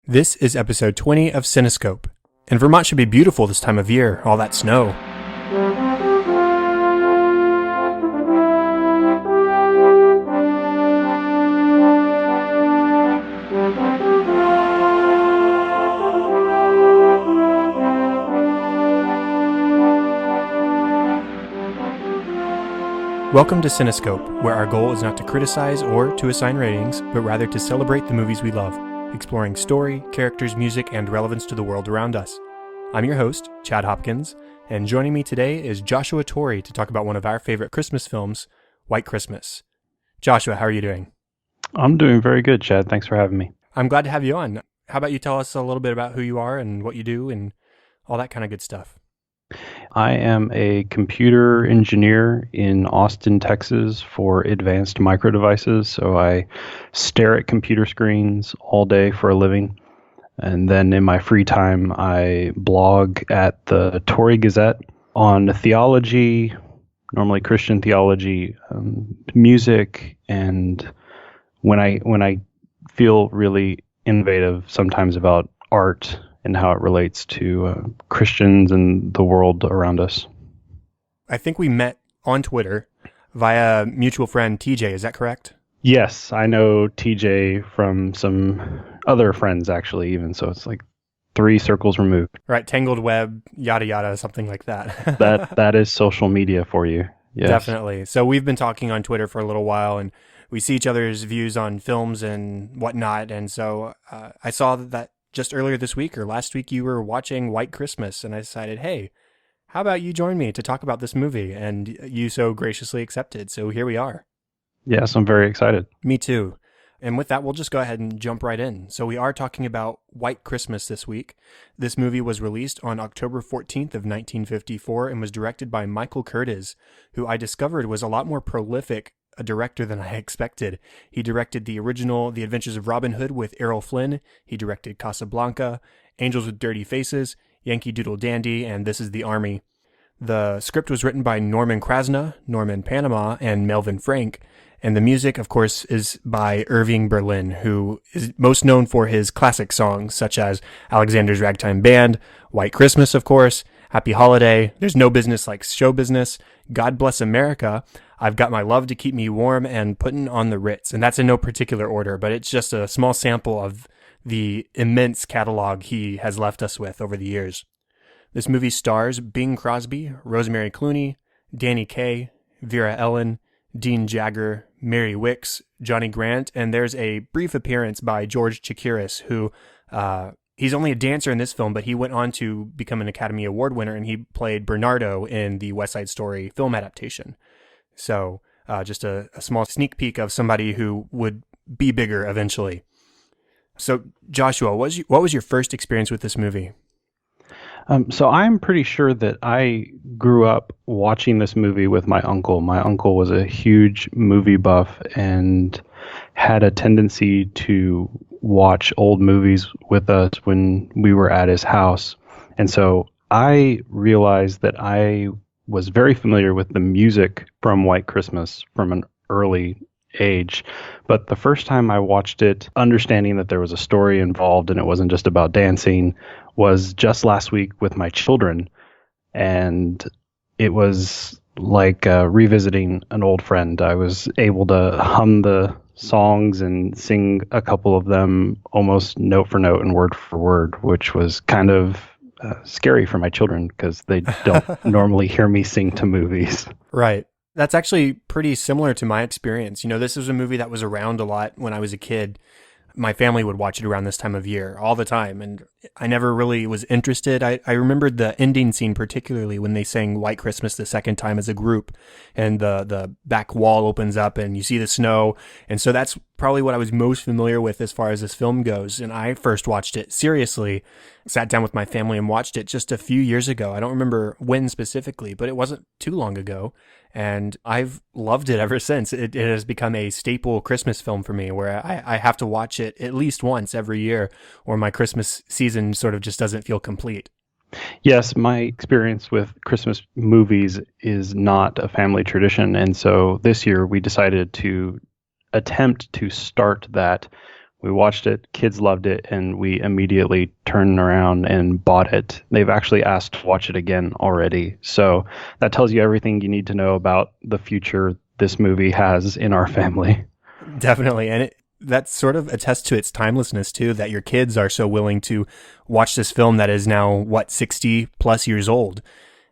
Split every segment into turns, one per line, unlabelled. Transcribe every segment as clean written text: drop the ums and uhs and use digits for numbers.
This is episode 20 of Cinescope, and Vermont should be beautiful this time of year, all that snow. Welcome to Cinescope, where our goal is not to criticize or to assign ratings, but rather to celebrate the movies we love, exploring story, characters, music, and relevance to the world around us. I'm your host, Chad Hopkins, and joining me today is Joshua Torrey to talk about one of our favorite Christmas films, White Christmas. Joshua, how are you doing?
I'm doing very good, Chad. Thanks for having me.
I'm glad to have you on. How about you tell us a little bit about who you are and what you do and all that kind of good stuff?
I am a computer engineer in Austin, Texas for advanced micro devices. So I stare at computer screens all day for a living. And then in my free time, I blog at the Torrey Gazette on theology, normally Christian theology, music, and when I feel really innovative sometimes about art and how it relates to Christians and the world around us.
I think we met on Twitter via mutual friend TJ, is that correct?
Yes, I know TJ from some other friends actually even, so it's like 3 circles removed.
Right, Tangled Web, yada yada, something like that.
That is social media for you. Yes.
Definitely. So we've been talking on Twitter for a little while, and we see each other's views on films and whatnot, and so I saw that just earlier this week or last week you were watching White Christmas, and I decided, hey, how about you join me to talk about this movie? And you so graciously accepted, so here we are.
Yes, I'm very excited.
Me too. And with that, we'll just go ahead and jump right in. So we are talking about White Christmas this week. This movie was released on October 14th of 1954 and was directed by Michael Curtiz, who I discovered was a lot more prolific a director than I expected. He directed the original The Adventures of Robin Hood with Errol Flynn. He directed Casablanca, Angels with Dirty Faces, Yankee Doodle Dandy, and This is the Army. The script was written by Norman Krasna, Norman Panama, and Melvin Frank. And the music, of course, is by Irving Berlin, who is most known for his classic songs, such as Alexander's Ragtime Band, White Christmas, of course, Happy Holiday, There's No Business Like Show Business, God Bless America, I've Got My Love to Keep Me Warm, and Puttin' on the Ritz. And that's in no particular order, but it's just a small sample of the immense catalog he has left us with over the years. This movie stars Bing Crosby, Rosemary Clooney, Danny Kaye, Vera-Ellen, Dean Jagger, Mary Wicks, Johnny Grant, and there's a brief appearance by George Chakiris, who he's only a dancer in this film, but he went on to become an Academy Award winner, and he played Bernardo in the West Side Story film adaptation. So just a small sneak peek of somebody who would be bigger eventually. So Joshua, what was your first experience with this movie?
So I'm pretty sure that I grew up watching this movie with my uncle. My uncle was a huge movie buff and had a tendency to watch old movies with us when we were at his house. And so I realized that I was very familiar with the music from White Christmas from an early age. But the first time I watched it, understanding that there was a story involved and it wasn't just about dancing, was just last week with my children. And it was like revisiting an old friend. I was able to hum the songs and sing a couple of them almost note for note and word for word, which was kind of scary for my children because they don't normally hear me sing to movies.
Right. That's actually pretty similar to my experience. You know, this was a movie that was around a lot when I was a kid. My family would watch it around this time of year all the time, and I never really was interested. I remembered the ending scene particularly when they sang White Christmas the second time as a group, and the back wall opens up and you see the snow, and so that's probably what I was most familiar with as far as this film goes. And I first watched it seriously, sat down with my family and watched it just a few years ago. I don't remember when specifically, but it wasn't too long ago. And I've loved it ever since. It has become a staple Christmas film for me where I have to watch it at least once every year or my Christmas season sort of just doesn't feel complete.
Yes, my experience with Christmas movies is not a family tradition. And so this year we decided to attempt to start that We watched it, kids loved it, and we immediately turned around and bought it. They've actually asked to watch it again already. So that tells you everything you need to know about the future this movie has in our family.
Definitely. And that sort of attests to its timelessness too, that your kids are so willing to watch this film that is now, 60 plus years old.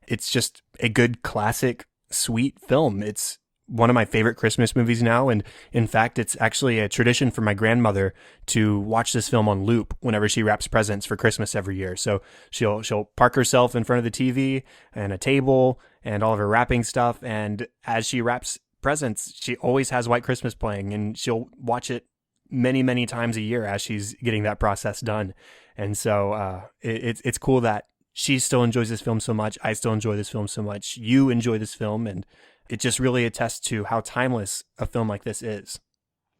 It's just a good classic, sweet film. It's one of my favorite Christmas movies now. And in fact, it's actually a tradition for my grandmother to watch this film on loop whenever she wraps presents for Christmas every year. So she'll park herself in front of the TV and a table and all of her wrapping stuff. And as she wraps presents, she always has White Christmas playing, and she'll watch it many, many times a year as she's getting that process done. And so it's cool that she still enjoys this film so much. I still enjoy this film so much. You enjoy this film, and it just really attests to how timeless a film like this is.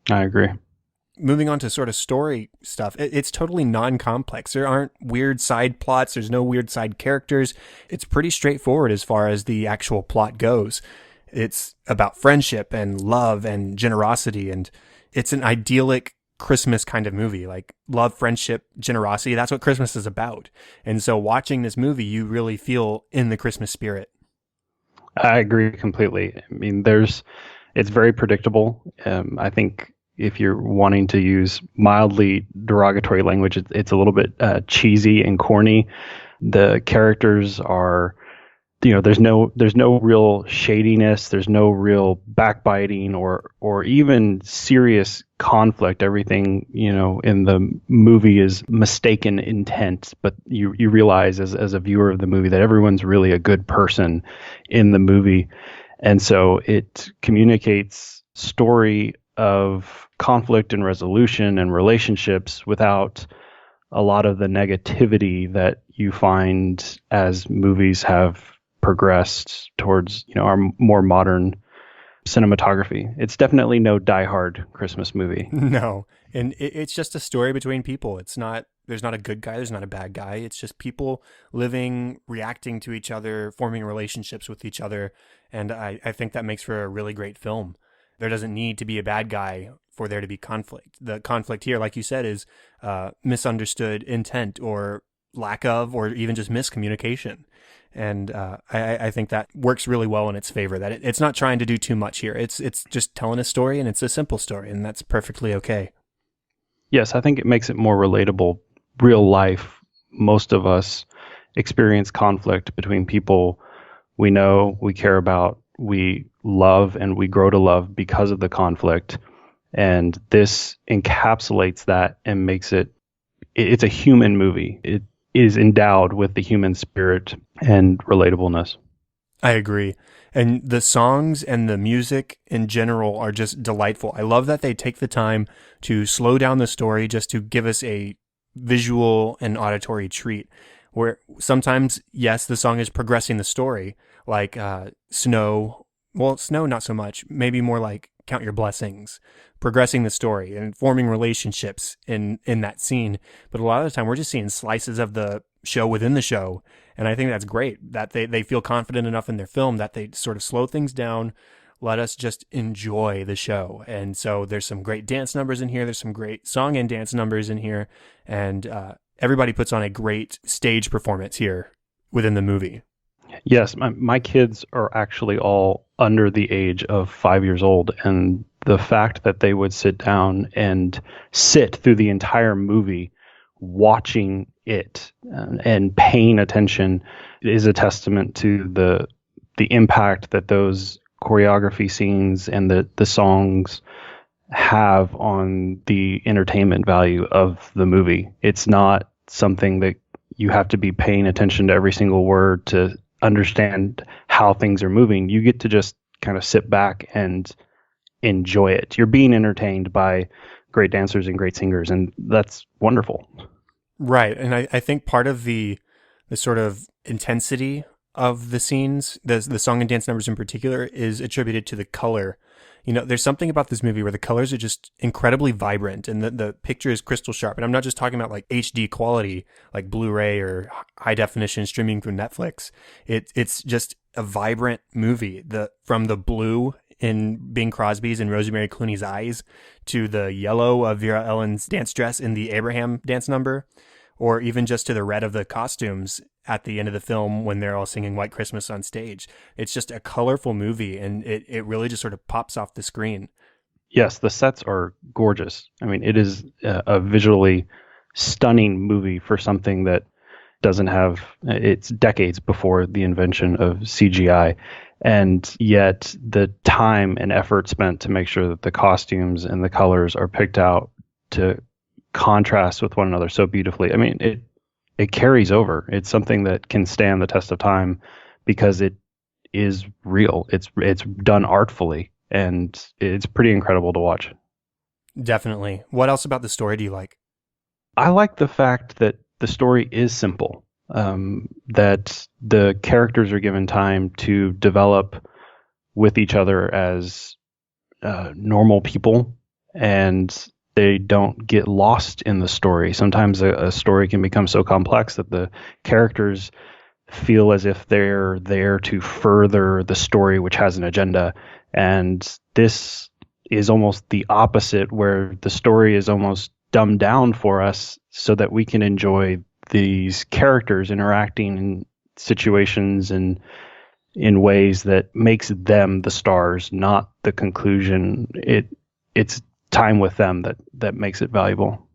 I agree.
Moving on to sort of story stuff, it's totally non-complex. There aren't weird side plots. There's no weird side characters. It's pretty straightforward as far as the actual plot goes. It's about friendship and love and generosity, and it's an idyllic Christmas kind of movie, like love, friendship, generosity. That's what Christmas is about. And so watching this movie, you really feel in the Christmas spirit.
I agree completely. I mean, it's very predictable. I think if you're wanting to use mildly derogatory language, it's a little bit cheesy and corny. The characters are, there's no real shadiness. There's no real backbiting or even serious conflict. Everything, in the movie is mistaken intent, but you realize as a viewer of the movie that everyone's really a good person in the movie. And so it communicates story of conflict and resolution and relationships without a lot of the negativity that you find as movies have progressed towards, our more modern cinematography. It's definitely no Die Hard Christmas movie.
No. And it's just a story between people. There's not a good guy. There's not a bad guy. It's just people living, reacting to each other, forming relationships with each other. And I think that makes for a really great film. There doesn't need to be a bad guy for there to be conflict. The conflict here, like you said, is misunderstood intent or lack of, or even just miscommunication. And I think that works really well in its favor, that it's not trying to do too much here. It's just telling a story, and it's a simple story, and that's perfectly okay.
Yes, I think it makes it more relatable. Real life, most of us experience conflict between people we know, we care about, we love, and we grow to love because of the conflict. And this encapsulates that and makes it's a human movie. It is endowed with the human spirit and relatableness.
I agree. And the songs and the music in general are just delightful. I love that they take the time to slow down the story just to give us a visual and auditory treat. Where sometimes, yes, the song is progressing the story, like Snow. Well, Snow, not so much. Maybe more like Count Your Blessings, progressing the story and forming relationships in that scene. But a lot of the time, we're just seeing slices of the show within the show. And I think that's great, that they feel confident enough in their film that they sort of slow things down, let us just enjoy the show. And so there's some great dance numbers in here. There's some great song and dance numbers in here. And everybody puts on a great stage performance here within the movie.
Yes, my kids are actually all under the age of 5 years old. And the fact that they would sit down and sit through the entire movie watching it and paying attention is a testament to the impact that those choreography scenes and the songs have on the entertainment value of the movie. It's not something that you have to be paying attention to every single word to understand how things are moving. You get to just kind of sit back and enjoy it. You're being entertained by great dancers and great singers, and that's wonderful.
Right. And I think part of the sort of intensity of the scenes, the song and dance numbers in particular, is attributed to the color. There's something about this movie where the colors are just incredibly vibrant and the picture is crystal sharp. And I'm not just talking about like HD quality, like Blu-ray or high definition streaming through Netflix. It's just a vibrant movie. From the blue in Bing Crosby's and Rosemary Clooney's eyes to the yellow of vera-ellen's dance dress in the Abraham dance number, or even just to the red of the costumes at the end of the film when they're all singing White Christmas on stage. It's just a colorful movie, and it really just sort of pops off the screen.
Yes, the sets are gorgeous. I mean, it is a visually stunning movie for something that doesn't have, it's decades before the invention of CGI. And yet the time and effort spent to make sure that the costumes and the colors are picked out to contrast with one another so beautifully. I mean, it carries over. It's something that can stand the test of time because it is real. It's done artfully, and it's pretty incredible to watch.
Definitely. What else about the story do you like?
I like the fact that the story is simple, that the characters are given time to develop with each other as normal people, and they don't get lost in the story. Sometimes a story can become so complex that the characters feel as if they're there to further the story, which has an agenda. And this is almost the opposite, where the story is almost dumbed down for us so that we can enjoy these characters interacting in situations and in ways that makes them the stars, not the conclusion. It's time with them that makes it valuable.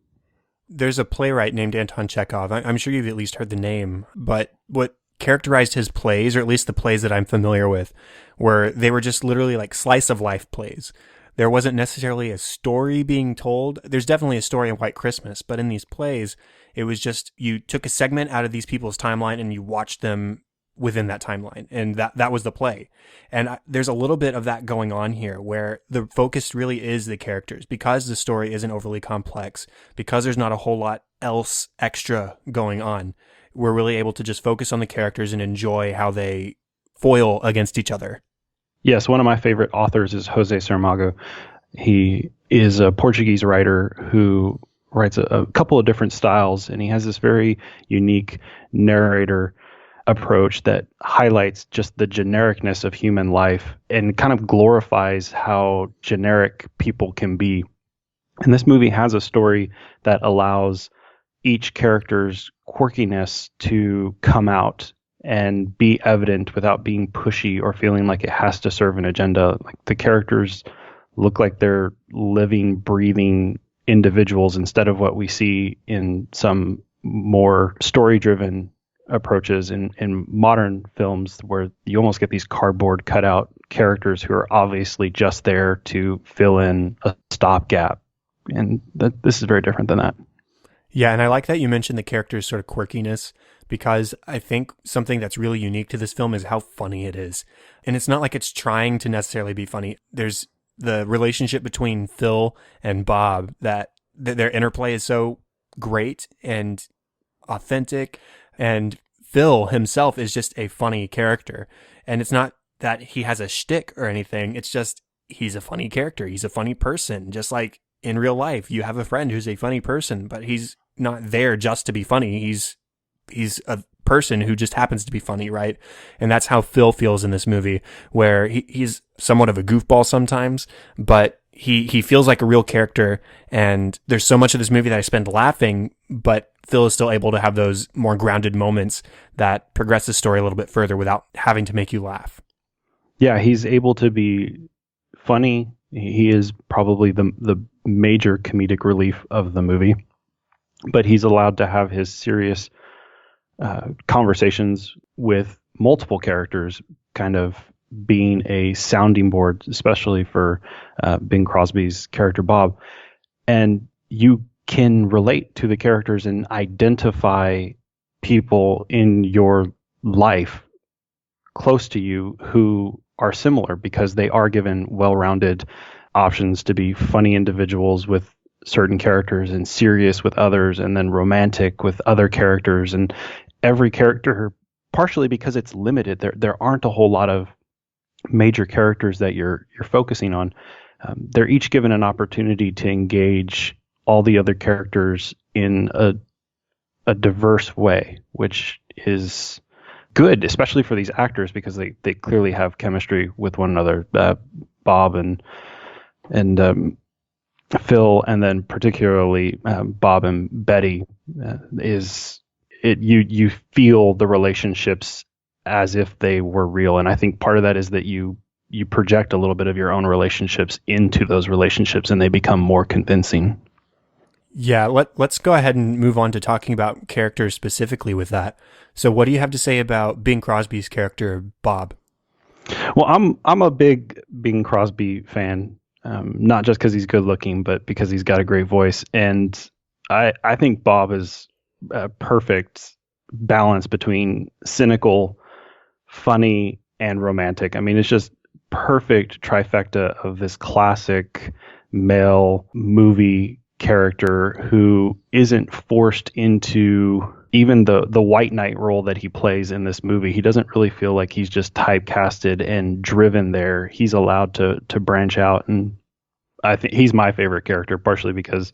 There's a playwright named Anton Chekhov. I'm sure you've at least heard the name, but what characterized his plays, or at least the plays that I'm familiar with, were they were just literally like slice of life plays. There wasn't necessarily a story being told. There's definitely a story in White Christmas, but in these plays, it was just you took a segment out of these people's timeline and you watched them within that timeline, and that was the play. And there's a little bit of that going on here, where the focus really is the characters, because the story isn't overly complex, because there's not a whole lot else extra going on. We're really able to just focus on the characters and enjoy how they foil against each other.
Yes, one of my favorite authors is Jose Saramago. He is a Portuguese writer who writes a couple of different styles, and he has this very unique narrator approach that highlights just the genericness of human life and kind of glorifies how generic people can be. And this movie has a story that allows each character's quirkiness to come out and be evident without being pushy or feeling like it has to serve an agenda. Like, the characters look like they're living, breathing individuals instead of what we see in some more story-driven approaches in modern films, where you almost get these cardboard cutout characters who are obviously just there to fill in a stopgap. And this is very different than that.
Yeah, and I like that you mentioned the character's sort of quirkiness, because I think something that's really unique to this film is how funny it is. And it's not like it's trying to necessarily be funny. There's the relationship between Phil and Bob, that their interplay is so great and authentic. And Phil himself is just a funny character. And it's not that he has a shtick or anything. It's just he's a funny character. He's a funny person. Just like in real life, you have a friend who's a funny person, but he's not there just to be funny. He's a person who just happens to be funny, right? And that's how Phil feels in this movie, where he's somewhat of a goofball sometimes, but he feels like a real character. And there's so much of this movie that I spend laughing, but Phil is still able to have those more grounded moments that progress the story a little bit further without having to make you laugh.
Yeah, he's able to be funny. He is probably the major comedic relief of the movie, but he's allowed to have his serious conversations with multiple characters, kind of being a sounding board, especially for Bing Crosby's character Bob. And you can relate to the characters and identify people in your life close to you who are similar, because they are given well-rounded options to be funny individuals with certain characters and serious with others, and then romantic with other characters. And every character, partially because it's limited, there aren't a whole lot of major characters that you're focusing on. They're each given an opportunity to engage all the other characters in a diverse way, which is good, especially for these actors, because they clearly have chemistry with one another. Bob and Phil, and then particularly Bob and Betty, is it you feel the relationships as if they were real, and I think part of that is that you project a little bit of your own relationships into those relationships, and they become more convincing.
Yeah, let's go ahead and move on to talking about characters specifically with that. So what do you have to say about Bing Crosby's character, Bob?
Well, I'm a big Bing Crosby fan, not just because he's good looking, but because he's got a great voice. And I think Bob is a perfect balance between cynical, funny, and romantic. I mean, it's just perfect trifecta of this classic male movie character who isn't forced into even the white knight role that he plays in this movie. He doesn't really feel like he's just typecasted and driven there. He's allowed to branch out, and I think he's my favorite character, partially because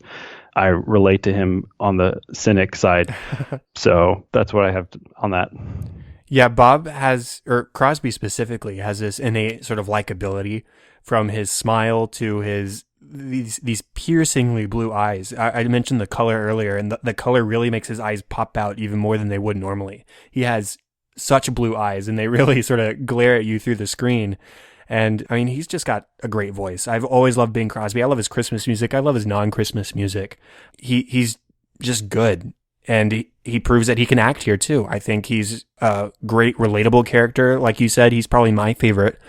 I relate to him on the cynic side. So that's what I have on that.
Yeah, Bob has, or Crosby specifically, has this innate sort of likability, from his smile to his these piercingly blue eyes. I mentioned the color earlier, and the color really makes his eyes pop out even more than they would normally. He has such blue eyes, and they really sort of glare at you through the screen. And I mean, he's just got a great voice. I've always loved Bing Crosby. I love his Christmas music. I love his non-Christmas music. He's just good. And he proves that he can act here too. I think he's a great, relatable character. Like you said, he's probably my favorite.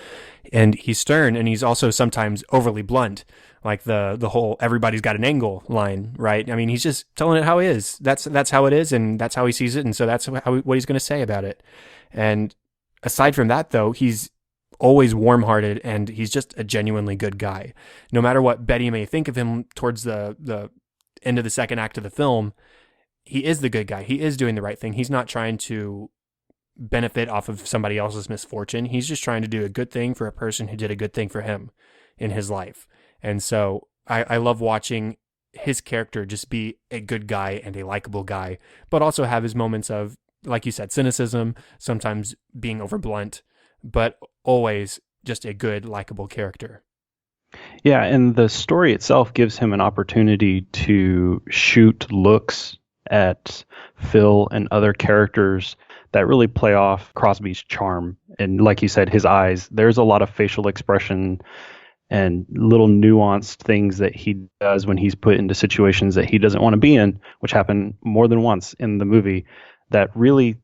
And he's stern, and he's also sometimes overly blunt. Like the whole "everybody's got an angle" line, right? I mean, he's just telling it how it is. That's how it is, and that's how he sees it, and so that's what he's going to say about it. And aside from that, though, he's always warm-hearted, and he's just a genuinely good guy. No matter what Betty may think of him towards the end of the second act of the film, he is the good guy. He is doing the right thing. He's not trying to benefit off of somebody else's misfortune. He's just trying to do a good thing for a person who did a good thing for him in his life. And so I love watching his character just be a good guy and a likable guy, but also have his moments of, like you said, cynicism, sometimes being over blunt, but always just a good, likable character.
Yeah, and the story itself gives him an opportunity to shoot looks at Phil and other characters that really play off Crosby's charm. And like you said, his eyes, there's a lot of facial expression and little nuanced things that he does when he's put into situations that he doesn't want to be in, which happen more than once in the movie, that really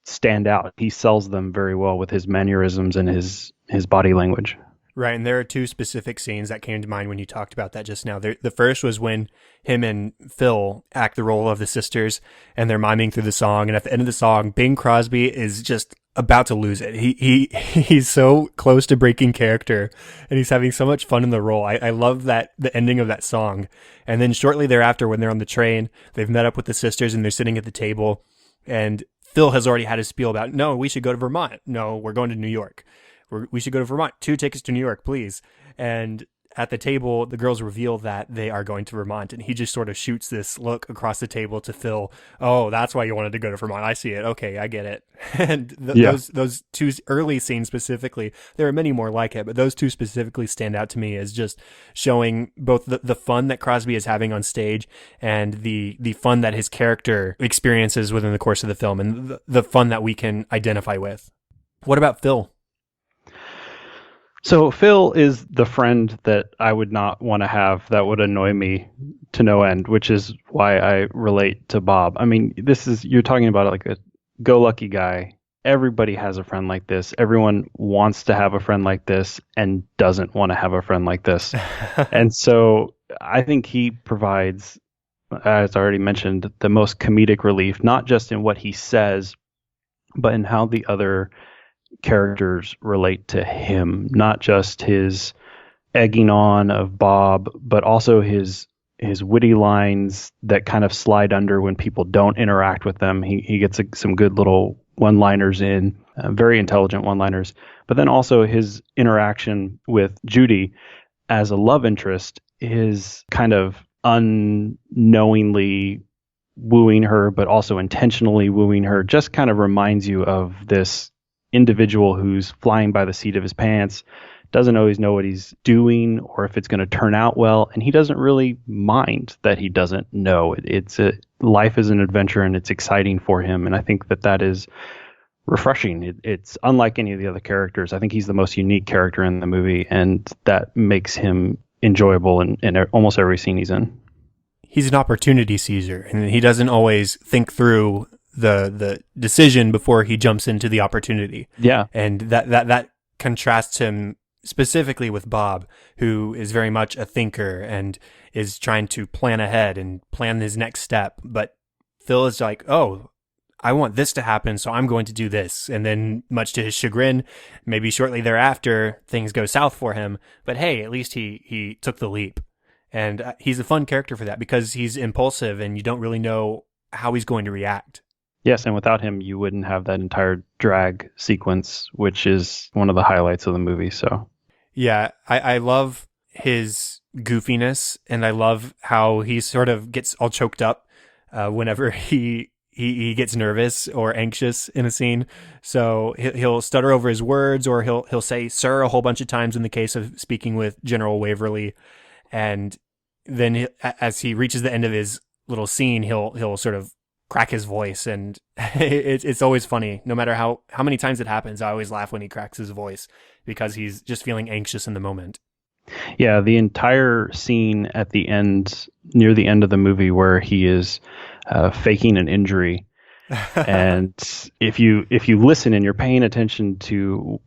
stand out. He sells them very well with his mannerisms and his body language.
Right, and there are two specific scenes that came to mind when you talked about that just now. The first was when him and Phil act the role of the sisters, and they're miming through the song, and at the end of the song, Bing Crosby is just about to lose it. He's so close to breaking character, and he's having so much fun in the role. I love that, the ending of that song. And then shortly thereafter, when they're on the train, they've met up with the sisters, and they're sitting at the table, and Phil has already had his spiel about, no, we should go to Vermont. No, we're going to New York. We should go to Vermont. 2 tickets to New York, please. And at the table, the girls reveal that they are going to Vermont, and he just sort of shoots this look across the table to Phil. Oh, that's why you wanted to go to Vermont. I see it. Okay, I get it. And those two early scenes specifically, there are many more like it, but those two specifically stand out to me as just showing both the fun that Crosby is having on stage and the fun that his character experiences within the course of the film, and the fun that we can identify with. What about Phil?
So Phil is the friend that I would not want to have, that would annoy me to no end, which is why I relate to Bob. I mean, you're talking about like a go-lucky guy. Everybody has a friend like this. Everyone wants to have a friend like this and doesn't want to have a friend like this. And so I think he provides, as I already mentioned, the most comedic relief, not just in what he says, but in how the other characters relate to him, not just his egging on of Bob, but also his witty lines that kind of slide under when people don't interact with them. He gets some good little one-liners in, very intelligent one-liners, but then also his interaction with Judy as a love interest is kind of unknowingly wooing her, but also intentionally wooing her, just kind of reminds you of this individual who's flying by the seat of his pants, doesn't always know what he's doing or if it's going to turn out well, and he doesn't really mind that he doesn't know. Life is an adventure and it's exciting for him, and I think that is refreshing. It's unlike any of the other characters. I think he's the most unique character in the movie, and that makes him enjoyable in almost every scene he's in.
He's an opportunity seizer, and he doesn't always think through the decision before he jumps into the opportunity.
Yeah.
And that contrasts him specifically with Bob, who is very much a thinker and is trying to plan ahead and plan his next step. But Phil is like, oh, I want this to happen, so I'm going to do this. And then, much to his chagrin, maybe shortly thereafter, things go south for him. But hey, at least he took the leap. And he's a fun character for that because he's impulsive and you don't really know how he's going to react.
Yes, and without him, you wouldn't have that entire drag sequence, which is one of the highlights of the movie. So,
yeah, I love his goofiness, and I love how he sort of gets all choked up whenever he gets nervous or anxious in a scene. So he'll stutter over his words, or he'll say "sir" a whole bunch of times in the case of speaking with General Waverly, and then as he reaches the end of his little scene, he'll sort of crack his voice, and it's always funny. No matter how many times it happens, I always laugh when he cracks his voice because he's just feeling anxious in the moment.
Yeah, the entire scene at the end, near the end of the movie, where he is faking an injury, and if you listen and you're paying attention to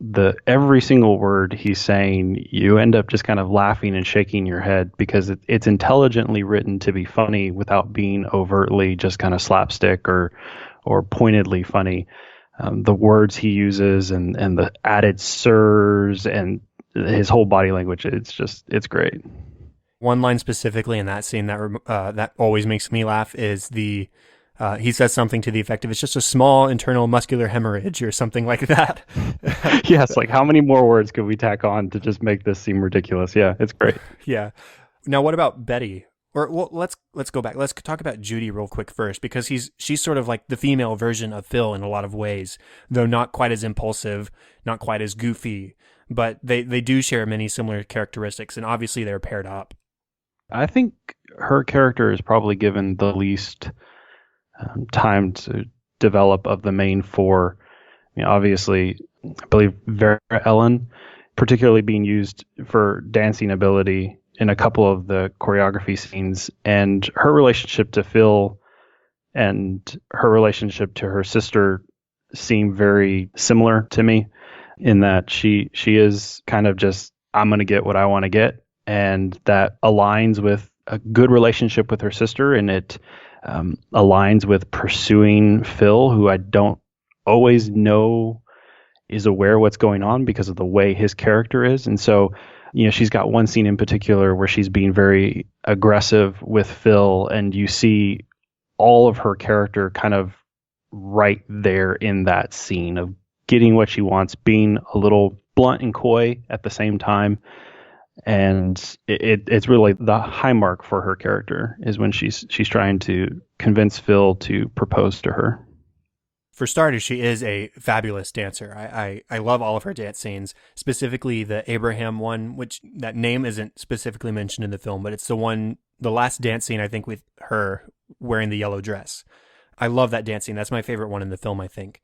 every single word he's saying, you end up just kind of laughing and shaking your head because it's intelligently written to be funny without being overtly just kind of slapstick or pointedly funny. The words he uses and the added sirs and his whole body language, it's great.
One line specifically in that scene that always makes me laugh is he says something to the effect of, "It's just a small internal muscular hemorrhage," or something like that.
Yes, like how many more words could we tack on to just make this seem ridiculous? Yeah, it's great.
Yeah. Now, what about Betty? Or well, let's go back. Let's talk about Judy real quick first, because she's sort of like the female version of Phil in a lot of ways, though not quite as impulsive, not quite as goofy, but they do share many similar characteristics, and obviously they're paired up.
I think her character is probably given the least time to develop of the main four. I mean, obviously, I believe Vera-ellen, particularly being used for dancing ability in a couple of the choreography scenes, and her relationship to Phil and her relationship to her sister seem very similar to me, in that she is kind of just, I'm going to get what I want to get, and that aligns with a good relationship with her sister, and it aligns with pursuing Phil, who I don't always know is aware what's going on because of the way his character is. And so, she's got one scene in particular where she's being very aggressive with Phil, and you see all of her character kind of right there in that scene of getting what she wants, being a little blunt and coy at the same time. And it's really the high mark for her character is when she's trying to convince Phil to propose to her.
For starters, she is a fabulous dancer. I love all of her dance scenes, specifically the Abraham one, which that name isn't specifically mentioned in the film, but it's the last dance scene, I think, with her wearing the yellow dress. I love that dance scene. That's my favorite one in the film, I think.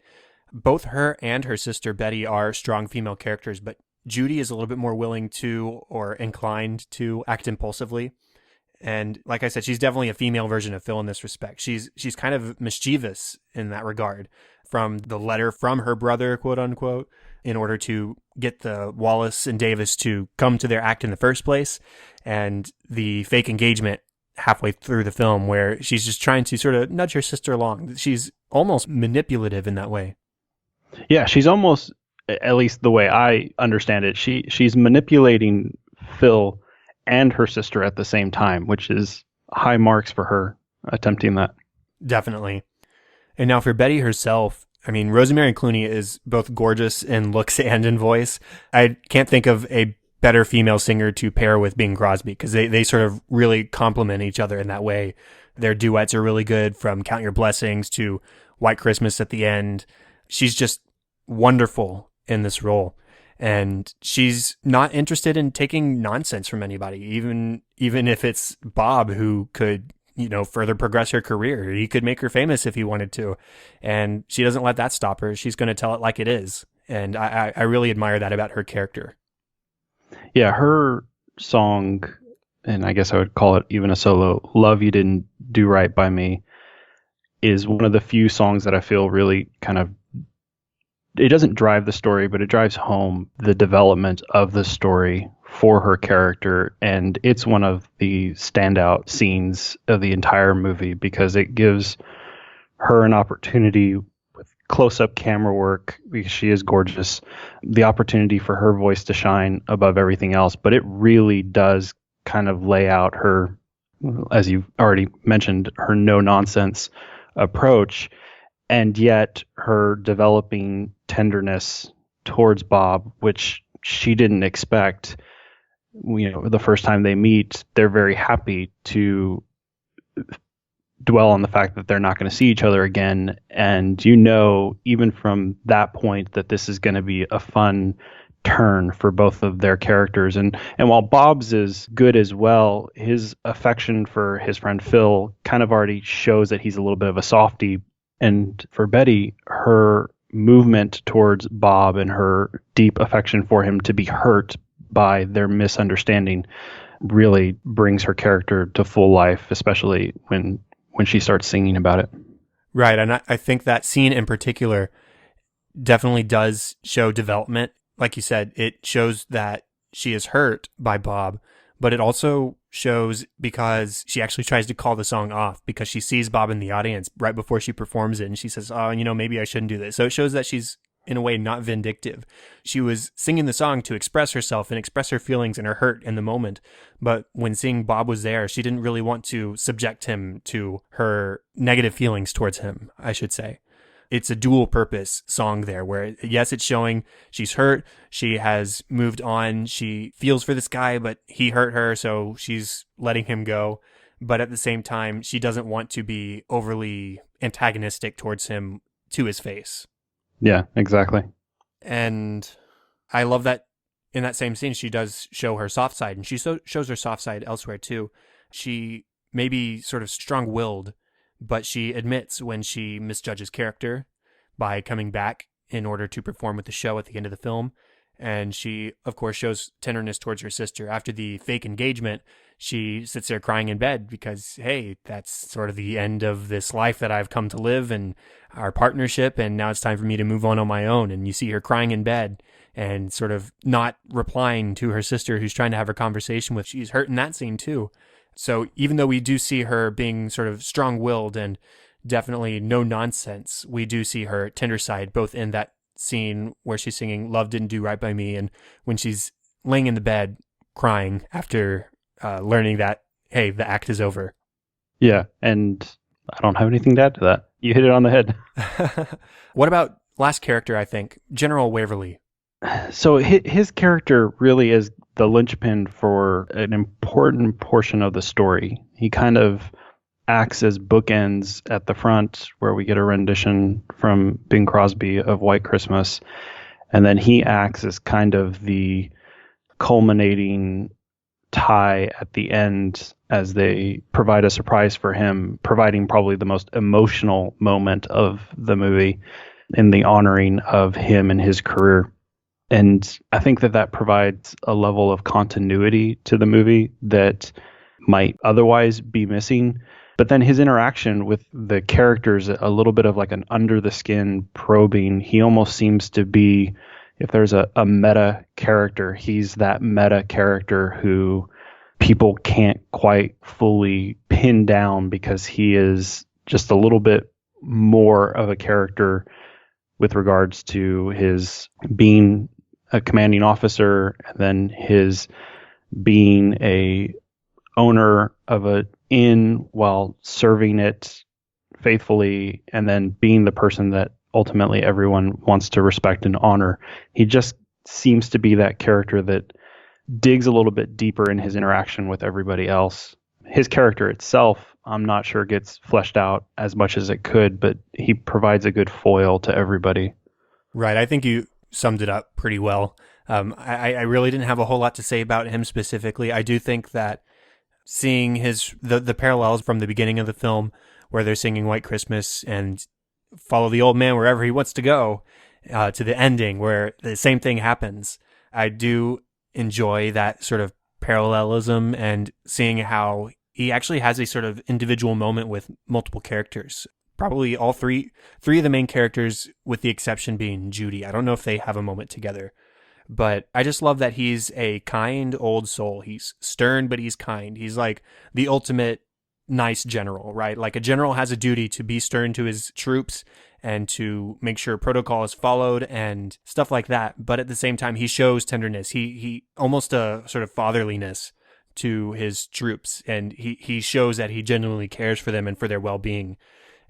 Both her and her sister Betty are strong female characters, but Judy is a little bit more willing to or inclined to act impulsively. And like I said, she's definitely a female version of Phil in this respect. She's kind of mischievous in that regard, from the letter from her brother, quote unquote, in order to get the Wallace and Davis to come to their act in the first place, and the fake engagement halfway through the film where she's just trying to sort of nudge her sister along. She's almost manipulative in that way.
Yeah, she's almost, at least the way I understand it, she's manipulating Phil and her sister at the same time, which is high marks for her attempting that.
Definitely. And now for Betty herself, I mean, Rosemary Clooney is both gorgeous in looks and in voice. I can't think of a better female singer to pair with Bing Crosby, because they sort of really complement each other in that way. Their duets are really good, from Count Your Blessings to White Christmas at the end. She's just wonderful in this role. And she's not interested in taking nonsense from anybody, even if it's Bob, who could, further progress her career. He could make her famous if he wanted to. And she doesn't let that stop her. She's going to tell it like it is. And I really admire that about her character.
Yeah, her song, and I guess I would call it even a solo, Love You Didn't Do Right By Me, is one of the few songs that I feel really kind of, it doesn't drive the story, but it drives home the development of the story for her character. And it's one of the standout scenes of the entire movie because it gives her an opportunity with close-up camera work, because she is gorgeous, the opportunity for her voice to shine above everything else. But it really does kind of lay out her, as you've already mentioned, her no-nonsense approach, and yet her developing tenderness towards Bob, which she didn't expect. The first time they meet, they're very happy to dwell on the fact that they're not going to see each other again. And even from that point, that this is going to be a fun turn for both of their characters. And while Bob's is good as well, his affection for his friend Phil kind of already shows that he's a little bit of a softie. And for Betty, her movement towards Bob and her deep affection for him to be hurt by their misunderstanding really brings her character to full life, especially when she starts singing about it.
Right. And I think that scene in particular definitely does show development. Like you said, it shows that she is hurt by Bob, but it also shows because she actually tries to call the song off because she sees Bob in the audience right before she performs it. And she says, oh, maybe I shouldn't do this. So it shows that she's, in a way, not vindictive. She was singing the song to express herself and express her feelings and her hurt in the moment. But when seeing Bob was there, she didn't really want to subject him to her negative feelings towards him, I should say. It's a dual purpose song there where, yes, it's showing she's hurt. She has moved on. She feels for this guy, but he hurt her, so she's letting him go. But at the same time, she doesn't want to be overly antagonistic towards him to his face.
Yeah, exactly.
And I love that in that same scene, she does show her soft side, and she shows her soft side elsewhere too. She may be sort of strong-willed, but she admits when she misjudges character by coming back in order to perform with the show at the end of the film. And she, of course, shows tenderness towards her sister. After the fake engagement, she sits there crying in bed because, hey, that's sort of the end of this life that I've come to live and our partnership, and now it's time for me to move on my own. And you see her crying in bed and sort of not replying to her sister who's trying to have a conversation with. She's hurt in that scene too. So even though we do see her being sort of strong-willed and definitely no nonsense, we do see her tender side, both in that scene where she's singing Love Didn't Do Right By Me and when she's laying in the bed crying after learning that, hey, the act is over.
Yeah, and I don't have anything to add to that. You hit it on the head.
What about last character, I think, General Waverly?
So his character really is the linchpin for an important portion of the story. He kind of acts as bookends at the front, where we get a rendition from Bing Crosby of White Christmas, and then he acts as kind of the culminating tie at the end as they provide a surprise for him, providing probably the most emotional moment of the movie in the honoring of him and his career. And I think that provides a level of continuity to the movie that might otherwise be missing. But then his interaction with the characters, a little bit of like an under the skin probing. He almost seems to be, if there's a meta character, he's that meta character who people can't quite fully pin down because he is just a little bit more of a character with regards to his being a commanding officer, and then his being a owner of a inn while serving it faithfully, and then being the person that ultimately everyone wants to respect and honor. He just seems to be that character that digs a little bit deeper in his interaction with everybody else. His character itself I'm not sure gets fleshed out as much as it could, but he provides a good foil to everybody.
Right. I think you summed it up pretty well. I really didn't have a whole lot to say about him specifically. I do think that seeing the parallels from the beginning of the film where they're singing White Christmas and follow the old man wherever he wants to go, to the ending where the same thing happens. I do enjoy that sort of parallelism and seeing how he actually has a sort of individual moment with multiple characters. Probably all three of the main characters, with the exception being Judy. I don't know if they have a moment together, but I just love that he's a kind old soul. He's stern, but he's kind. He's like the ultimate nice general, right? Like a general has a duty to be stern to his troops and to make sure protocol is followed and stuff like that. But at the same time, he shows tenderness. He almost a sort of fatherliness to his troops, and he shows that he genuinely cares for them and for their well-being.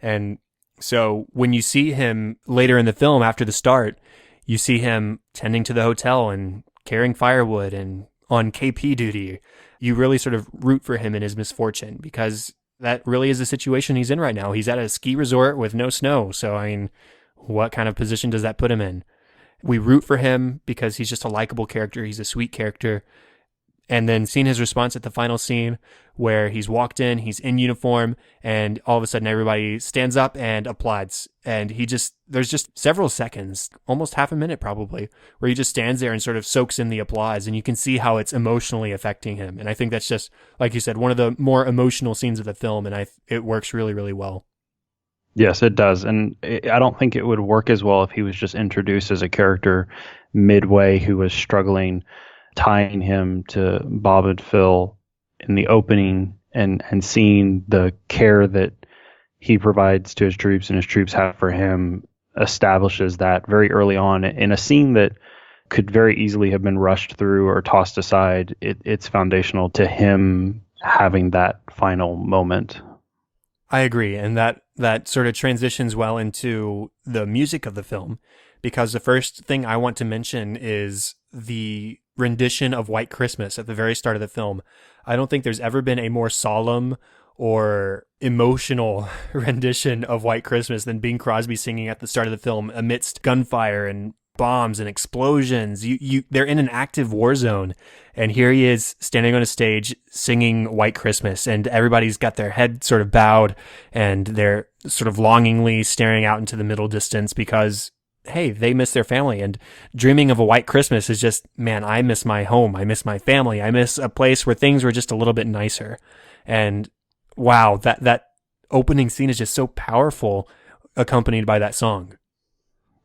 And so when you see him later in the film after the start, you see him tending to the hotel and carrying firewood and on KP duty. You really sort of root for him in his misfortune, because that really is the situation he's in right now. He's at a ski resort with no snow. So, I mean, what kind of position does that put him in? We root for him because he's just a likable character. He's a sweet character. And then seeing his response at the final scene where he's walked in, he's in uniform, and all of a sudden everybody stands up and applauds. And there's just several seconds, almost half a minute probably, where he just stands there and sort of soaks in the applause, and you can see how it's emotionally affecting him. And I think that's just, like you said, one of the more emotional scenes of the film, and it works really, really well.
Yes, it does. And I don't think it would work as well if he was just introduced as a character midway who was struggling, tying him to Bob and Phil in the opening, and seeing the care that he provides to his troops and his troops have for him establishes that very early on in a scene that could very easily have been rushed through or tossed aside. It's foundational to him having that final moment.
I agree. And that sort of transitions well into the music of the film, because the first thing I want to mention is the rendition of White Christmas at the very start of the film. I don't think there's ever been a more solemn or emotional rendition of White Christmas than Bing Crosby singing at the start of the film amidst gunfire and bombs and explosions. They're in an active war zone, and here he is standing on a stage singing White Christmas, and everybody's got their head sort of bowed, and they're sort of longingly staring out into the middle distance because, hey, they miss their family. And dreaming of a white Christmas is just, man, I miss my home. I miss my family. I miss a place where things were just a little bit nicer. And wow, that opening scene is just so powerful, accompanied by that song.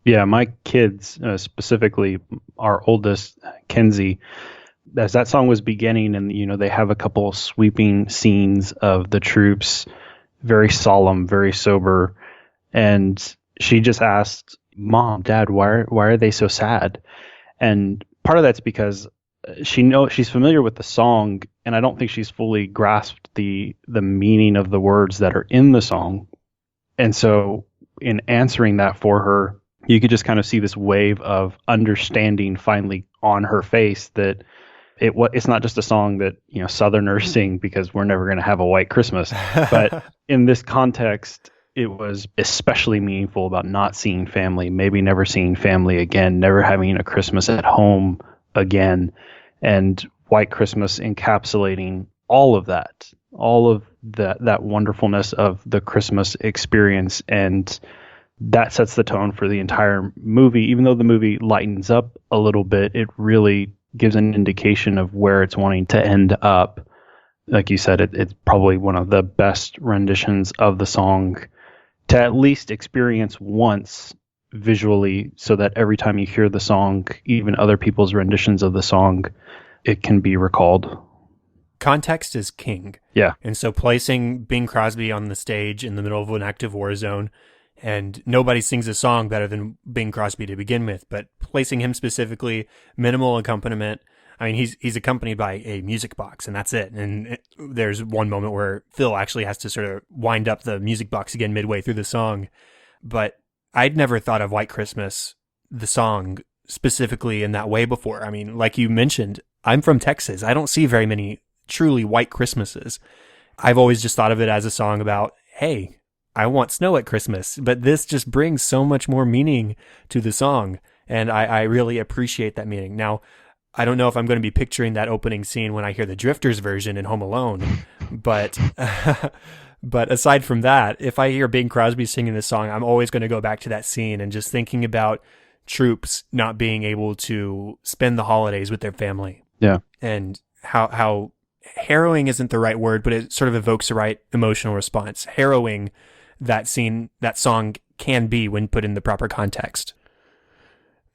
Yeah, my kids, specifically our oldest, Kenzie, as that song was beginning, and they have a couple sweeping scenes of the troops, very solemn, very sober, and she just asked, "Mom, Dad, why are they so sad?" And part of that's because she's familiar with the song, and I don't think she's fully grasped the meaning of the words that are in the song. And so in answering that for her, you could just kind of see this wave of understanding finally on her face that it's not just a song that Southerners sing because we're never going to have a white Christmas, but in this context, it was especially meaningful about not seeing family, maybe never seeing family again, never having a Christmas at home again, and White Christmas encapsulating all of that wonderfulness of the Christmas experience. And that sets the tone for the entire movie. Even though the movie lightens up a little bit, it really gives an indication of where it's wanting to end up. Like you said, it's probably one of the best renditions of the song to at least experience once visually, so that every time you hear the song, even other people's renditions of the song, it can be recalled.
Context is king.
Yeah.
And so placing Bing Crosby on the stage in the middle of an active war zone, and nobody sings a song better than Bing Crosby to begin with, but placing him specifically, minimal accompaniment. I mean, he's accompanied by a music box, and that's it. And there's one moment where Phil actually has to sort of wind up the music box again midway through the song. But I'd never thought of White Christmas, the song, specifically in that way before. I mean, like you mentioned, I'm from Texas. I don't see very many truly white Christmases. I've always just thought of it as a song about, hey, I want snow at Christmas, but this just brings so much more meaning to the song, and I really appreciate that meaning. Now, I don't know if I'm going to be picturing that opening scene when I hear the Drifters version in Home Alone, but but aside from that, if I hear Bing Crosby singing this song, I'm always going to go back to that scene and just thinking about troops not being able to spend the holidays with their family.
Yeah.
And how harrowing isn't the right word, but it sort of evokes the right emotional response. Harrowing that song can be when put in the proper context.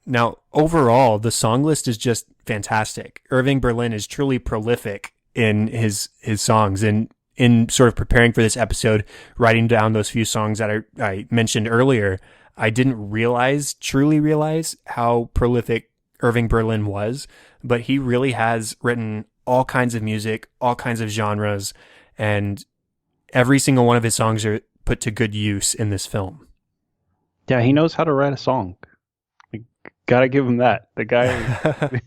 Now, overall, the song list is just fantastic. Irving Berlin is truly prolific in his songs, and in sort of preparing for this episode, writing down those few songs that I mentioned earlier, I didn't truly realize how prolific Irving Berlin was, but he really has written all kinds of music, all kinds of genres, and every single one of his songs are put to good use in this film.
Yeah, he knows how to write a song. Gotta give him that. The guy,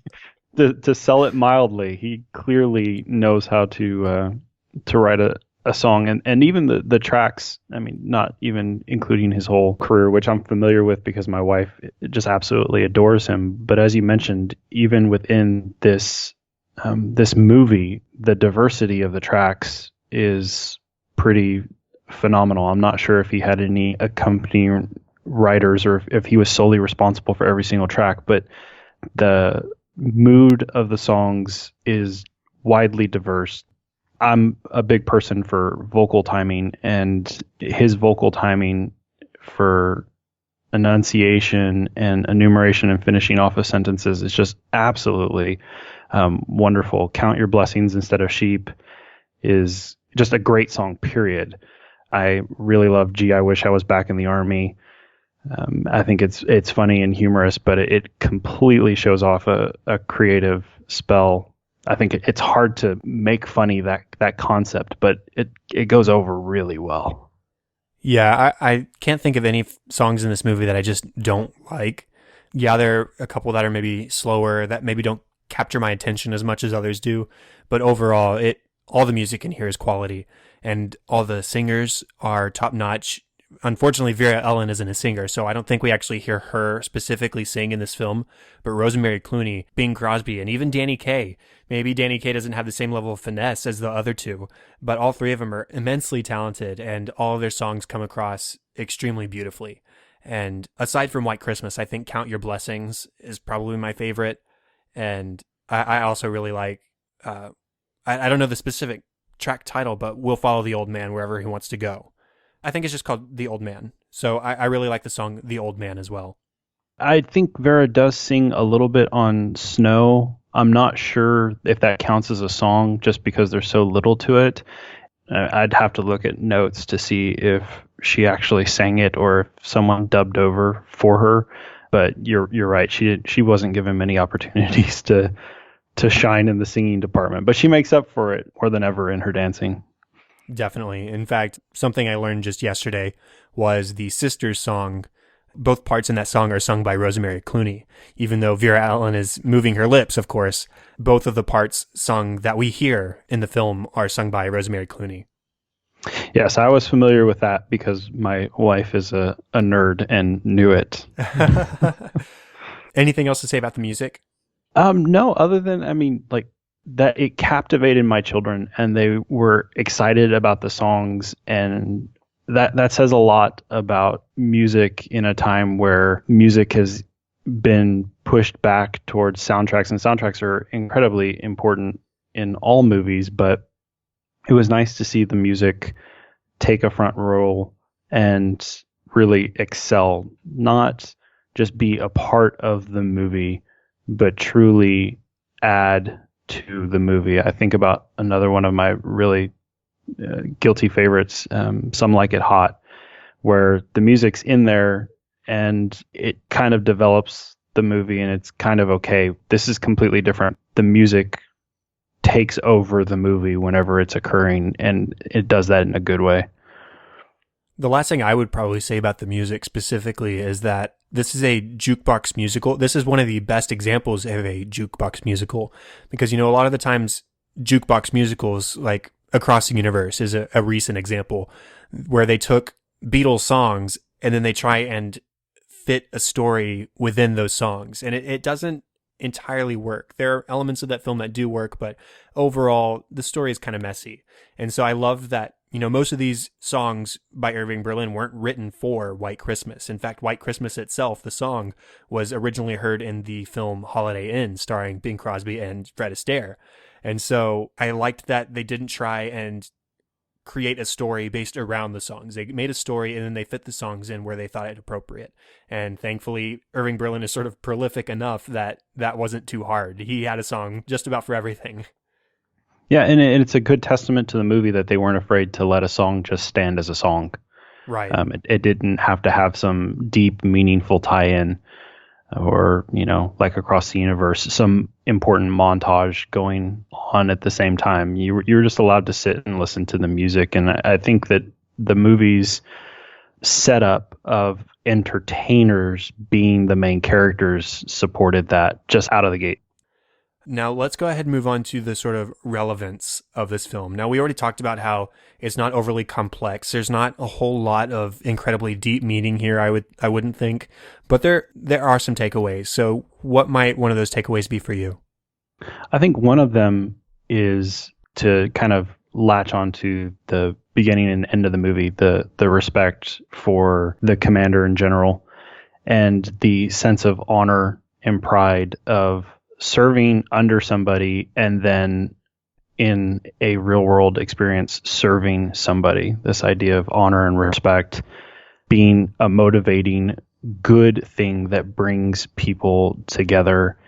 to sell it mildly, he clearly knows how to write a song, and even the tracks. I mean, not even including his whole career, which I'm familiar with because my wife just absolutely adores him. But as you mentioned, even within this movie, the diversity of the tracks is pretty phenomenal. I'm not sure if he had any accompanying writers or if he was solely responsible for every single track, but the mood of the songs is widely diverse. I'm a big person for vocal timing, and his vocal timing for enunciation and enumeration and finishing off of sentences is just absolutely wonderful. Count Your Blessings Instead of Sheep is just a great song, period. I really love Gee, I Wish I Was Back in the Army. I think it's funny and humorous, but it completely shows off a creative spell. I think it's hard to make funny that concept, but it goes over really well.
Yeah, I can't think of any songs in this movie that I just don't like. Yeah, there are a couple that are maybe slower, that maybe don't capture my attention as much as others do, but overall, all the music in here is quality, and all the singers are top-notch. Unfortunately, Vera-Ellen isn't a singer, so I don't think we actually hear her specifically sing in this film, but Rosemary Clooney, Bing Crosby, and even Danny Kaye. Maybe Danny Kaye doesn't have the same level of finesse as the other two, but all three of them are immensely talented, and all of their songs come across extremely beautifully. And aside from White Christmas, I think Count Your Blessings is probably my favorite, and I also really like, I don't know the specific track title, but We'll Follow the Old Man Wherever He Wants to Go. I think it's just called The Old Man. So I really like the song The Old Man as well.
I think Vera does sing a little bit on Snow. I'm not sure if that counts as a song just because there's so little to it. I'd have to look at notes to see if she actually sang it or if someone dubbed over for her. But you're right. She wasn't given many opportunities to shine in the singing department, but she makes up for it more than ever in her dancing.
Definitely. In fact, something I learned just yesterday was the Sisters song. Both parts in that song are sung by Rosemary Clooney. Even though Vera-Ellen is moving her lips, of course, both of the parts sung that we hear in the film are sung by Rosemary Clooney.
Yes, I was familiar with that because my wife is a nerd and knew it.
Anything else to say about the music?
No, other than, that it captivated my children and they were excited about the songs, and that says a lot about music in a time where music has been pushed back towards soundtracks, and soundtracks are incredibly important in all movies, but it was nice to see the music take a front role and really excel, not just be a part of the movie, but truly add to the movie. I think about another one of my really guilty favorites, Some Like It Hot, where the music's in there and it kind of develops the movie, and it's kind of okay. This is completely different. The music takes over the movie whenever it's occurring, and it does that in a good way.
The last thing I would probably say about the music specifically is that this is a jukebox musical. This is one of the best examples of a jukebox musical because, a lot of the times jukebox musicals, like Across the Universe is a recent example where they took Beatles songs and then they try and fit a story within those songs. And it doesn't entirely work. There are elements of that film that do work, but overall the story is kind of messy. And so I love that, most of these songs by Irving Berlin weren't written for White Christmas. In fact, White Christmas itself, the song, was originally heard in the film Holiday Inn starring Bing Crosby and Fred Astaire. And so I liked that they didn't try and create a story based around the songs. They made a story and then they fit the songs in where they thought it appropriate. And thankfully, Irving Berlin is sort of prolific enough that wasn't too hard. He had a song just about for everything.
Yeah, and it's a good testament to the movie that they weren't afraid to let a song just stand as a song.
Right.
It didn't have to have some deep, meaningful tie-in or, like Across the Universe, some important montage going on at the same time. You were just allowed to sit and listen to the music. And I think that the movie's setup of entertainers being the main characters supported that just out of the gate.
Now, let's go ahead and move on to the sort of relevance of this film. Now, we already talked about how it's not overly complex. There's not a whole lot of incredibly deep meaning here, I wouldn't think. But there are some takeaways. So what might one of those takeaways be for you?
I think one of them is to kind of latch onto the beginning and end of the movie, the respect for the commander in general, and the sense of honor and pride of serving under somebody and then in a real world experience serving somebody. This idea of honor and respect being a motivating good thing that brings people together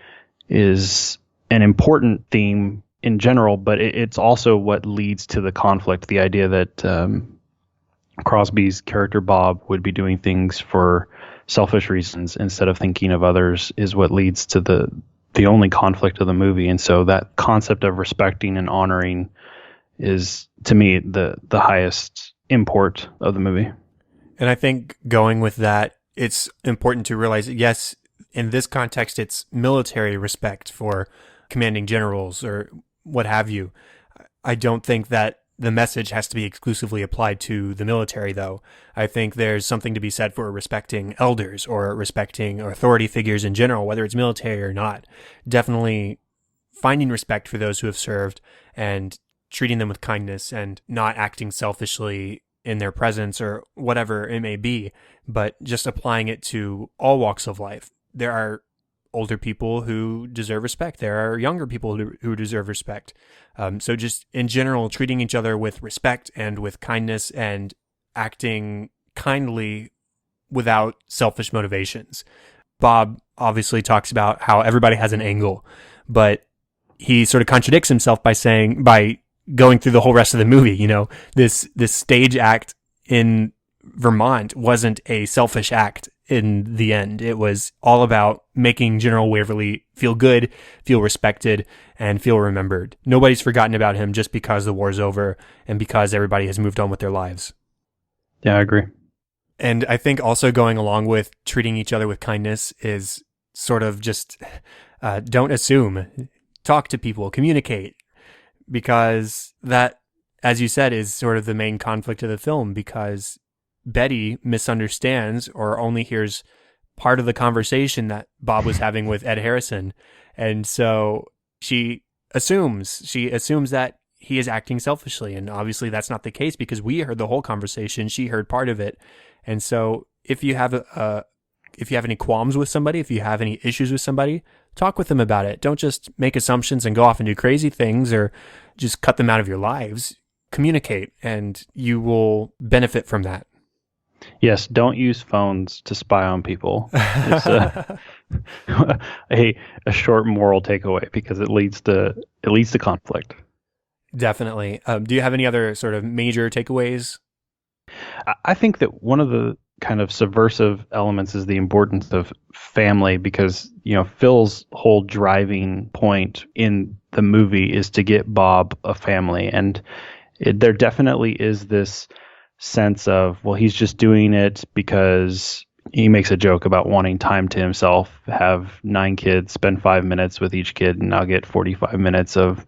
is an important theme in general, but it's also what leads to the conflict. The idea that Crosby's character Bob would be doing things for selfish reasons instead of thinking of others is what leads to the only conflict of the movie. And so that concept of respecting and honoring is, to me, the highest import of the movie.
And I think going with that, it's important to realize that, yes, in this context, it's military respect for commanding generals or what have you. I don't think that the message has to be exclusively applied to the military, though. I think there's something to be said for respecting elders or respecting authority figures in general, whether it's military or not. Definitely finding respect for those who have served and treating them with kindness and not acting selfishly in their presence or whatever it may be, but just applying it to all walks of life. There are older people who deserve respect. There are younger people who deserve respect. So just in general, treating each other with respect and with kindness and acting kindly without selfish motivations. Bob obviously talks about how everybody has an angle, but he sort of contradicts himself by going through the whole rest of the movie. This stage act in Vermont wasn't a selfish act in the end. It was all about making General Waverly feel good, feel respected, and feel remembered. Nobody's forgotten about him just because the war's over and because everybody has moved on with their lives.
Yeah, I agree.
And I think also going along with treating each other with kindness is sort of just don't assume. Talk to people, communicate, because that, as you said, is sort of the main conflict of the film, because Betty misunderstands or only hears part of the conversation that Bob was having with Ed Harrison. And so she assumes that he is acting selfishly. And obviously that's not the case because we heard the whole conversation. She heard part of it. And so if you have any qualms with somebody, if you have any issues with somebody, talk with them about it. Don't just make assumptions and go off and do crazy things or just cut them out of your lives. Communicate and you will benefit from that.
Yes, don't use phones to spy on people. It's a short moral takeaway because it leads to conflict.
Definitely. Do you have any other sort of major takeaways?
I think that one of the kind of subversive elements is the importance of family because, Phil's whole driving point in the movie is to get Bob a family. And there definitely is this sense of, well, he's just doing it because he makes a joke about wanting time to himself, have 9 kids, spend 5 minutes with each kid, and I'll get 45 minutes of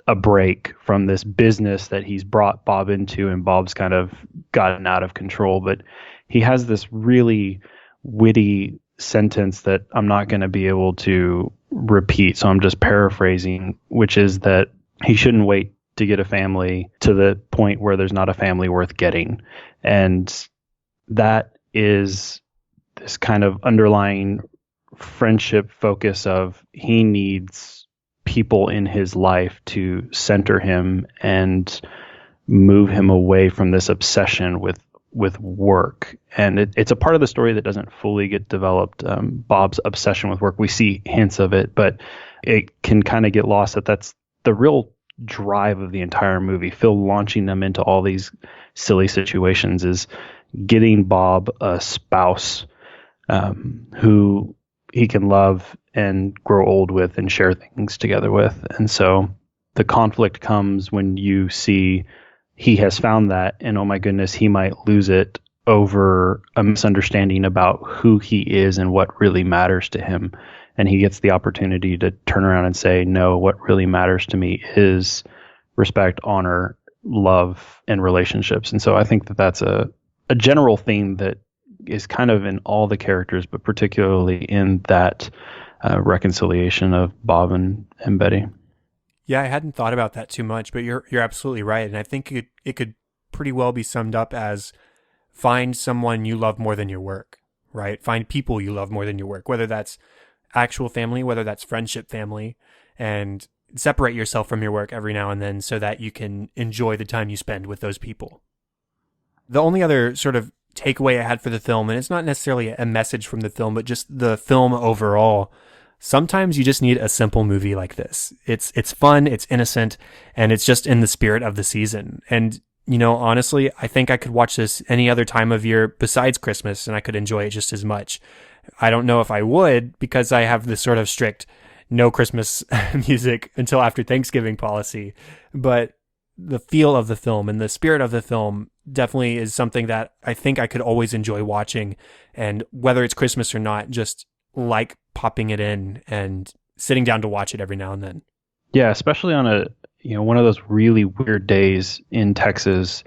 a break from this business that he's brought Bob into, and Bob's kind of gotten out of control. But he has this really witty sentence that I'm not going to be able to repeat, so I'm just paraphrasing, which is that he shouldn't wait to get a family to the point where there's not a family worth getting. And that is this kind of underlying friendship focus of he needs people in his life to center him and move him away from this obsession with work. And it's a part of the story that doesn't fully get developed. Bob's obsession with work, we see hints of it, but it can kind of get lost that that's the real drive of the entire movie. Phil launching them into all these silly situations is getting Bob a spouse who he can love and grow old with and share things together with. And so the conflict comes when you see he has found that, and oh my goodness, he might lose it over a misunderstanding about who he is and what really matters to him. And he gets the opportunity to turn around and say, no, what really matters to me is respect, honor, love, and relationships. And so I think that that's a general theme that is kind of in all the characters, but particularly in that reconciliation of Bob and Betty.
Yeah, I hadn't thought about that too much, but you're absolutely right. And I think it could pretty well be summed up as find someone you love more than your work, right? Find people you love more than your work, whether that's actual family, whether that's friendship family, and separate yourself from your work every now and then so that you can enjoy the time you spend with those people. The only other sort of takeaway I had for the film, and it's not necessarily a message from the film, but just the film overall, sometimes you just need a simple movie like this. It's fun, it's innocent, and it's just in the spirit of the season. And, you know, honestly, I think I could watch this any other time of year besides Christmas, and I could enjoy it just as much. I don't know if I would, because I have this sort of strict no Christmas music until after Thanksgiving policy. But the feel of the film and the spirit of the film definitely is something that I think I could always enjoy watching. And whether it's Christmas or not, just like popping it in and sitting down to watch it every now and then.
Yeah, especially on one of those really weird days in Texas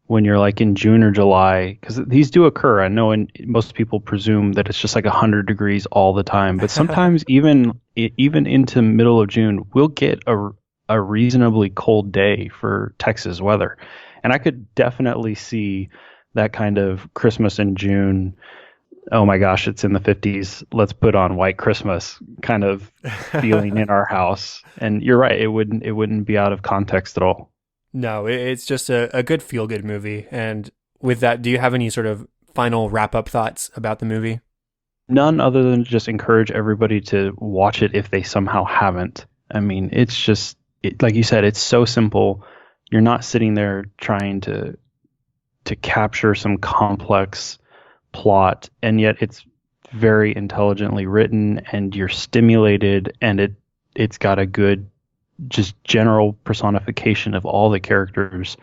when you're like in June or July, because these do occur. I know, and most people presume that it's just like 100 degrees all the time, but sometimes even into middle of June, we'll get a reasonably cold day for Texas weather. And I could definitely see that kind of Christmas in June, oh my gosh, it's in the 50s, let's put on White Christmas kind of feeling in our house. And you're right, it wouldn't be out of context at all.
No, it's just a good feel-good movie. And with that, do you have any sort of final wrap-up thoughts about the movie?
None, other than just encourage everybody to watch it if they somehow haven't. I mean, it's just, like you said, it's so simple. You're not sitting there trying to capture some complex plot, and yet it's very intelligently written, and you're stimulated, and it's got a good just general personification of all the characters,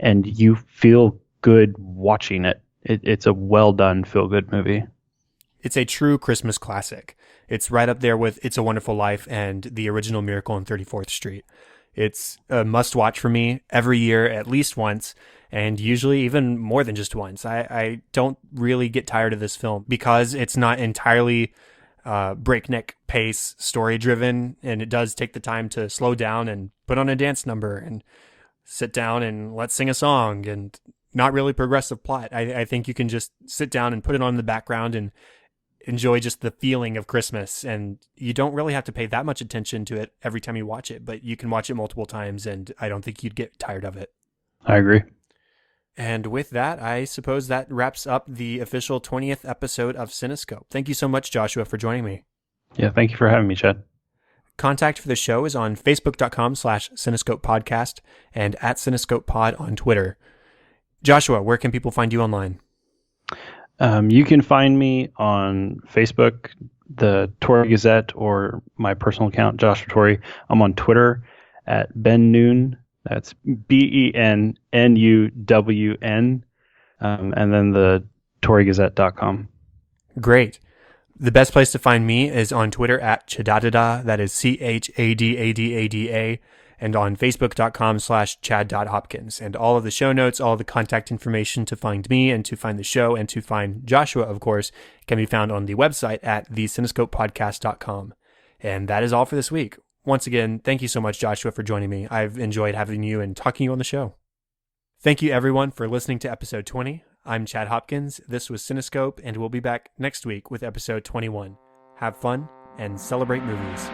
and you feel good watching it. It's a well done feel good movie.
It's a true Christmas classic. It's right up there with It's a Wonderful Life and the original Miracle on 34th Street. It's a must watch for me every year, at least once, and usually even more than just once. I don't really get tired of this film because it's not entirely breakneck pace, story driven, and it does take the time to slow down and put on a dance number and sit down and let's sing a song, and not really progressive plot. I think you can just sit down and put it on in the background and enjoy just the feeling of Christmas, and you don't really have to pay that much attention to it every time you watch it, but you can watch it multiple times and I don't think you'd get tired of it.
I agree.
And with that, I suppose that wraps up the official 20th episode of Cinescope. Thank you so much, Joshua, for joining me.
Yeah, thank you for having me, Chad.
Contact for the show is on facebook.com/Cinescope Podcast and @CinescopePod on Twitter. Joshua, where can people find you online?
You can find me on Facebook, the Torrey Gazette, or my personal account, Joshua Torrey. I'm on Twitter at Ben Noon. That's BENNUWN. And then the TorreyGazette.com.
Great. The best place to find me is on Twitter at Chadadada. That is CHADADADA. and on facebook.com/chad.hopkins. And all of the show notes, all of the contact information to find me and to find the show and to find Joshua, of course, can be found on the website at thecinescopepodcast.com. And that is all for this week. Once again, thank you so much, Joshua, for joining me. I've enjoyed having you and talking to you on the show. Thank you, everyone, for listening to episode 20. I'm Chad Hopkins. This was Cinescope, and we'll be back next week with episode 21. Have fun and celebrate movies.